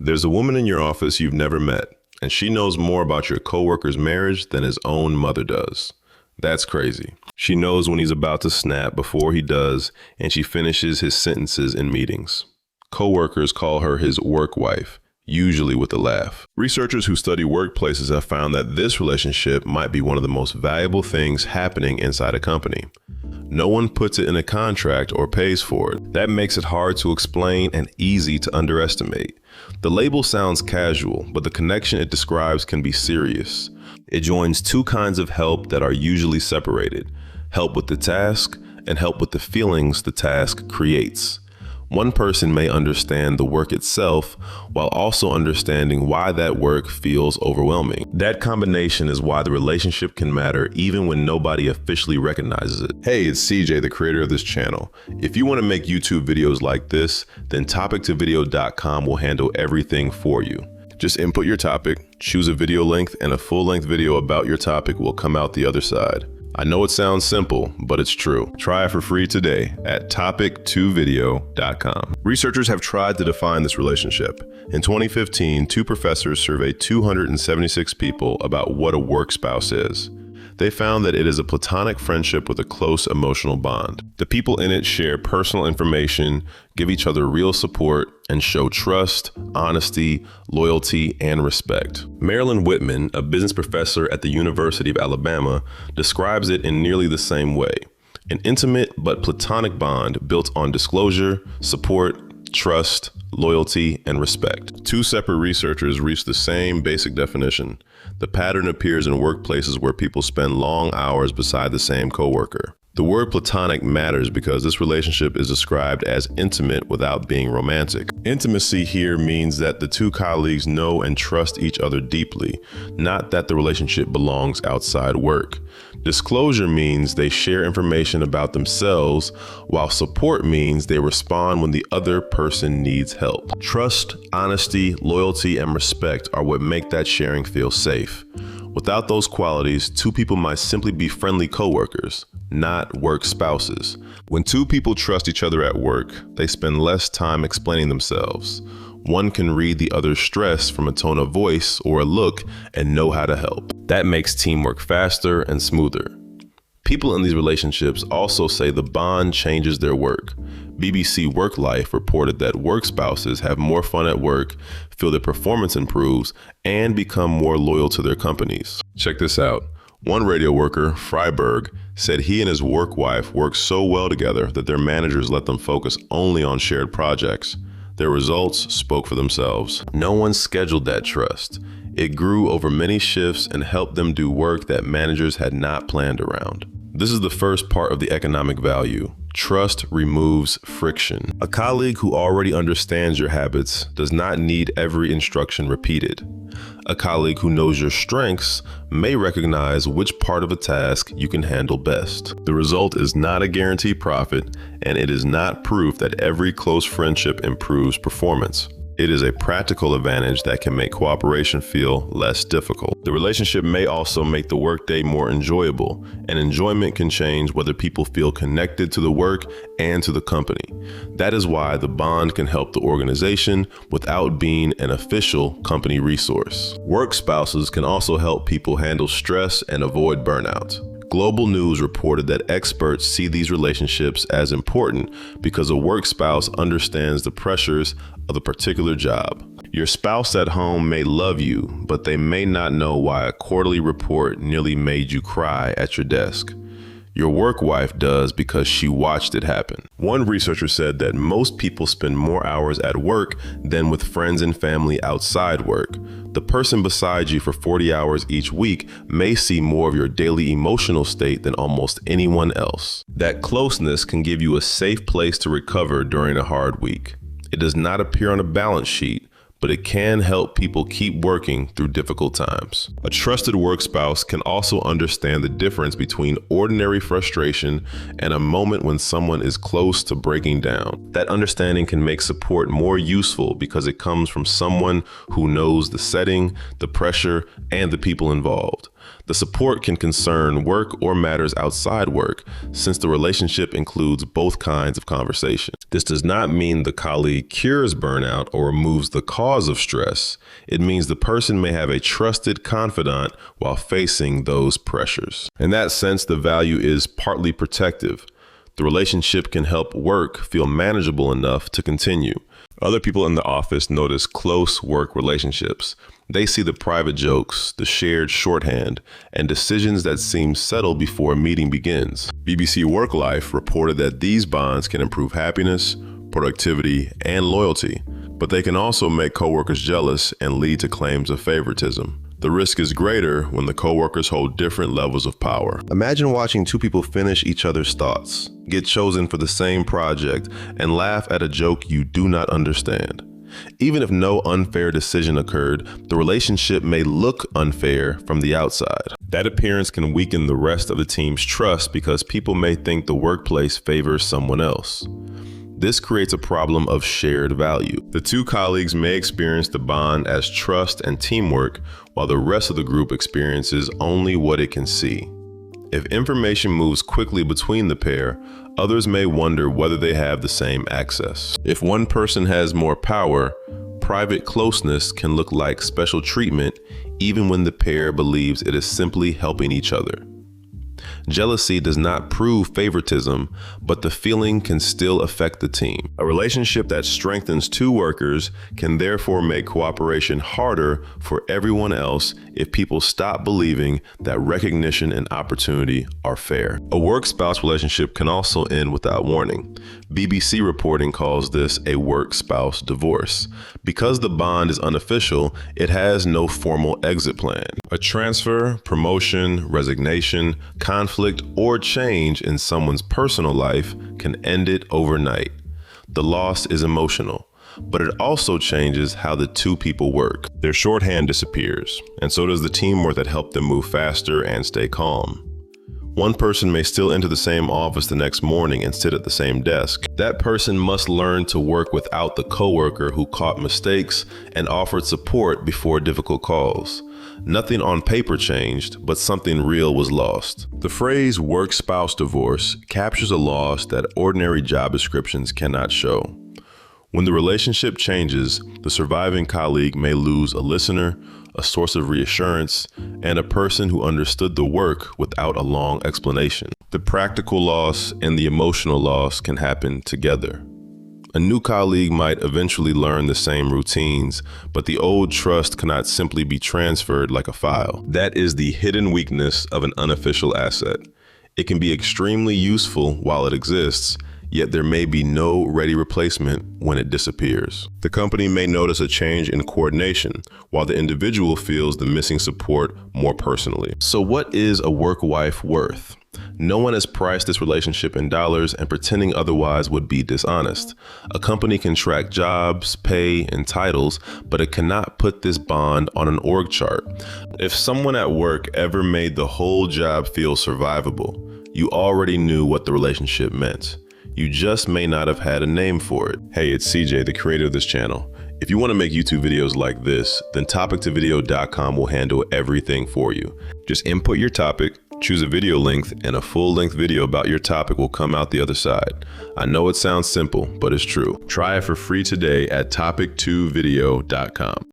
There's a woman in your office you've never met, and she knows more about your coworker's marriage than his own mother does. That's crazy. She knows when he's about to snap before he does, and she finishes his sentences in meetings. Coworkers call her his work wife, usually with a laugh. Researchers who study workplaces have found that this relationship might be one of the most valuable things happening inside a company. No one puts it in a contract or pays for it. That makes it hard to explain and easy to underestimate. The label sounds casual, but the connection it describes can be serious. It joins two kinds of help that are usually separated: help with the task and help with the feelings the task creates. One person may understand the work itself while also understanding why that work feels overwhelming. That combination is why the relationship can matter even when nobody officially recognizes it. Hey, it's CJ, the creator of this channel. If you want to make YouTube videos like this, then topictovideo.com will handle everything for you. Just input your topic, choose a video length, and a full-length video about your topic will come out the other side. I know it sounds simple, but it's true. Try it for free today at topictovideo.com. Researchers have tried to define this relationship. In 2015, two professors surveyed 276 people about what a work spouse is. They found that it is a platonic friendship with a close emotional bond. The people in it share personal information, give each other real support, and show trust, honesty, loyalty, and respect. Marilyn Whitman, a business professor at the University of Alabama, describes it in nearly the same way: an intimate but platonic bond built on disclosure, support, trust, loyalty, and respect. Two separate researchers reached the same basic definition. The pattern appears in workplaces where people spend long hours beside the same coworker. The word platonic matters because this relationship is described as intimate without being romantic. Intimacy here means that the two colleagues know and trust each other deeply, not that the relationship belongs outside work. Disclosure means they share information about themselves, while support means they respond when the other person needs help. Trust, honesty, loyalty, and respect are what make that sharing feel safe. Without those qualities, two people might simply be friendly coworkers, not work spouses. When two people trust each other at work, they spend less time explaining themselves. One can read the other's stress from a tone of voice or a look and know how to help. That makes teamwork faster and smoother. People in these relationships also say the bond changes their work. BBC Work Life reported that work spouses have more fun at work, feel their performance improves, and become more loyal to their companies. Check this out. One radio worker, Freiberg, said he and his work wife work so well together that their managers let them focus only on shared projects. Their results spoke for themselves. No one scheduled that trust. It grew over many shifts and helped them do work that managers had not planned around. This is the first part of the economic value. Trust removes friction. A colleague who already understands your habits does not need every instruction repeated. A colleague who knows your strengths may recognize which part of a task you can handle best. The result is not a guaranteed profit, and it is not proof that every close friendship improves performance. It is a practical advantage that can make cooperation feel less difficult. The relationship may also make the workday more enjoyable, and enjoyment can change whether people feel connected to the work and to the company. That is why the bond can help the organization without being an official company resource. Work spouses can also help people handle stress and avoid burnout. Global News reported that experts see these relationships as important because a work spouse understands the pressures of a particular job. Your spouse at home may love you, but they may not know why a quarterly report nearly made you cry at your desk. Your work wife does because she watched it happen. One researcher said that most people spend more hours at work than with friends and family outside work. The person beside you for 40 hours each week may see more of your daily emotional state than almost anyone else. That closeness can give you a safe place to recover during a hard week. It does not appear on a balance sheet, but it can help people keep working through difficult times. A trusted work spouse can also understand the difference between ordinary frustration and a moment when someone is close to breaking down. That understanding can make support more useful because it comes from someone who knows the setting, the pressure, and the people involved. The support can concern work or matters outside work, since the relationship includes both kinds of conversation. This does not mean the colleague cures burnout or removes the cause of stress. It means the person may have a trusted confidant while facing those pressures. In that sense, the value is partly protective. The relationship can help work feel manageable enough to continue. Other people in the office notice close work relationships. They see the private jokes, the shared shorthand, and decisions that seem settled before a meeting begins. BBC Work Life reported that these bonds can improve happiness, productivity, and loyalty, but they can also make coworkers jealous and lead to claims of favoritism. The risk is greater when the coworkers hold different levels of power. Imagine watching two people finish each other's thoughts, get chosen for the same project, and laugh at a joke you do not understand. Even if no unfair decision occurred, the relationship may look unfair from the outside. That appearance can weaken the rest of the team's trust because people may think the workplace favors someone else. This creates a problem of shared value. The two colleagues may experience the bond as trust and teamwork, while the rest of the group experiences only what it can see. If information moves quickly between the pair, others may wonder whether they have the same access. If one person has more power, private closeness can look like special treatment, even when the pair believes it is simply helping each other. Jealousy does not prove favoritism, but the feeling can still affect the team. A relationship that strengthens two workers can therefore make cooperation harder for everyone else if people stop believing that recognition and opportunity are fair. A work-spouse relationship can also end without warning. BBC reporting calls this a work-spouse divorce. Because the bond is unofficial, it has no formal exit plan. A transfer, promotion, resignation, conflict, or change in someone's personal life can end it overnight. The loss is emotional, but it also changes how the two people work. Their shorthand disappears, and so does the teamwork that helped them move faster and stay calm. One person may still enter the same office the next morning and sit at the same desk. That person must learn to work without the coworker who caught mistakes and offered support before difficult calls. Nothing on paper changed, but something real was lost. The phrase work-spouse divorce captures a loss that ordinary job descriptions cannot show. When the relationship changes, the surviving colleague may lose a listener, a source of reassurance, and a person who understood the work without a long explanation. The practical loss and the emotional loss can happen together. A new colleague might eventually learn the same routines, but the old trust cannot simply be transferred like a file. That is the hidden weakness of an unofficial asset. It can be extremely useful while it exists, yet there may be no ready replacement when it disappears. The company may notice a change in coordination, while the individual feels the missing support more personally. So what is a work wife worth? No one has priced this relationship in dollars, and pretending otherwise would be dishonest. A company can track jobs, pay, and titles, but it cannot put this bond on an org chart. If someone at work ever made the whole job feel survivable, you already knew what the relationship meant. You just may not have had a name for it. Hey, it's CJ, the creator of this channel. If you want to make YouTube videos like this, then topictovideo.com will handle everything for you. Just input your topic, choose a video length, and a full-length video about your topic will come out the other side. I know it sounds simple, but it's true. Try it for free today at topic2video.com.